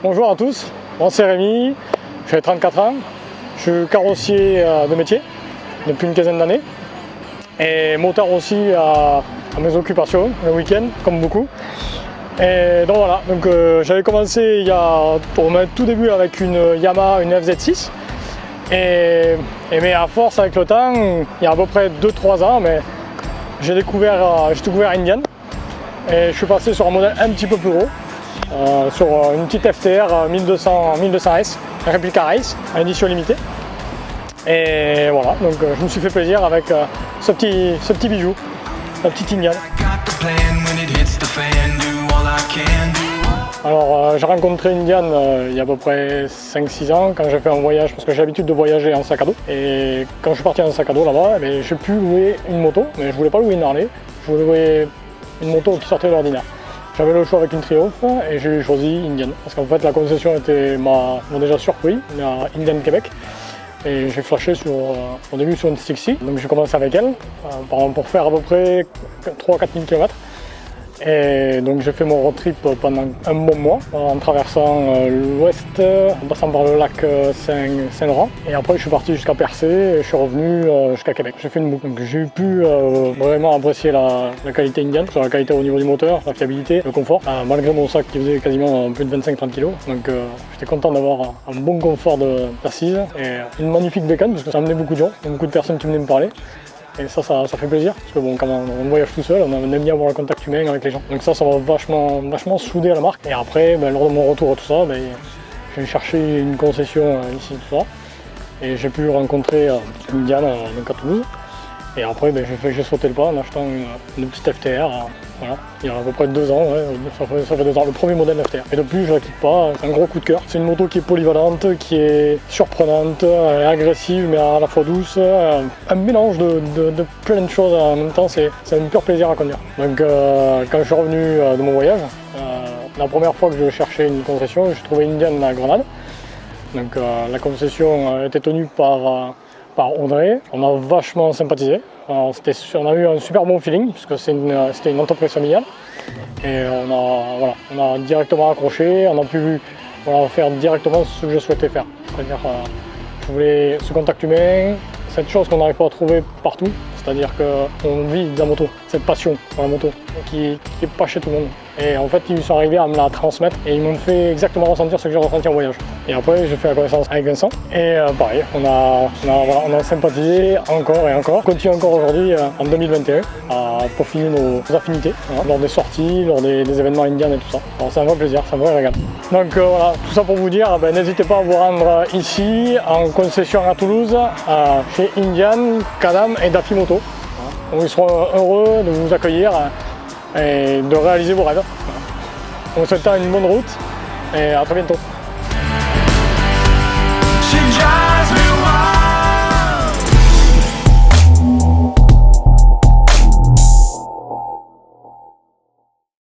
Bonjour à tous, moi c'est Rémi, j'ai 34 ans, je suis carrossier de métier depuis une quinzaine d'années et motard aussi à mes occupations le week-end comme beaucoup. Et donc voilà, j'avais commencé il y a au tout début avec une Yamaha, une FZ6 mais à force avec le temps, il y a à peu près 2-3 ans, mais j'ai découvert Indian et je suis passé sur un modèle un petit peu plus gros. Sur une petite FTR 1200S, réplica race, à édition limitée. Et voilà, donc je me suis fait plaisir avec ce petit bijou, la petite Indian. Alors j'ai rencontré Indian il y a à peu près 5-6 ans quand j'ai fait un voyage, parce que j'ai l'habitude de voyager en sac à dos. Et quand je suis parti en sac à dos là-bas, j'ai pu louer une moto, mais je voulais pas louer une Harley, je voulais louer une moto qui sortait de l'ordinaire. J'avais le choix avec une Triumph et j'ai choisi Indian parce qu'en fait la concession m'a déjà surpris, la Indian Québec, et j'ai flashé au début sur une Stixie, donc j'ai commencé avec elle pour faire à peu près 3-4 000 km. Et donc j'ai fait mon road trip pendant un bon mois en traversant l'ouest, en passant par le lac Saint-Laurent. Et après je suis parti jusqu'à Percé et je suis revenu jusqu'à Québec. J'ai fait une boucle. Donc j'ai pu vraiment apprécier la qualité Indian, sur la qualité au niveau du moteur, la fiabilité, le confort, malgré mon sac qui faisait quasiment plus de 25-30 kg. Donc j'étais content d'avoir un bon confort d'assise et une magnifique bécane parce que ça amenait beaucoup de gens, beaucoup de personnes qui venaient me parler. Et ça fait plaisir, parce que bon, quand on voyage tout seul, on aime bien avoir le contact humain avec les gens. Donc ça va vachement souder à la marque. Et après, lors de mon retour à tout ça, j'ai cherché une concession ici, tout ça. Et j'ai pu rencontrer Indian donc à Toulouse. Et après, j'ai sauté le pas en achetant une petite FTR. Voilà, il y a à peu près 2 ans, ouais, ça fait 2 ans, le premier modèle FTR. Et depuis, je ne la quitte pas, c'est un gros coup de cœur. C'est une moto qui est polyvalente, qui est surprenante, agressive, mais à la fois douce. Un mélange de plein de choses en même temps, c'est un pur plaisir à conduire. Donc quand je suis revenu de mon voyage, la première fois que je cherchais une concession, j'ai trouvé Indian à Grenade. Donc la était tenue par Audrey. On a vachement sympathisé. On a eu un super bon feeling puisque c'était une entreprise familiale et on a directement accroché, on a pu faire directement ce que je souhaitais faire. C'est-à-dire je voulais ce contact humain, cette chose qu'on n'arrive pas à trouver partout, c'est-à-dire qu'on vit de la moto, cette passion pour la moto qui n'est pas chez tout le monde. Et en fait, ils sont arrivés à me la transmettre et ils m'ont fait exactement ressentir ce que j'ai ressenti en voyage. Et après, j'ai fait la connaissance avec Vincent et pareil, on a sympathisé encore et encore. On continue encore aujourd'hui, en 2021, à peaufiner nos affinités, lors des sorties, lors des événements indiens et tout ça. Alors c'est un vrai plaisir, c'est un vrai régal. Donc voilà, tout ça pour vous dire, n'hésitez pas à vous rendre ici, en concession à Toulouse, chez Indian, Can-Am et Daffy Moto. Donc ils seront heureux de vous accueillir et de réaliser vos rêves. On vous souhaite une bonne route et à très bientôt.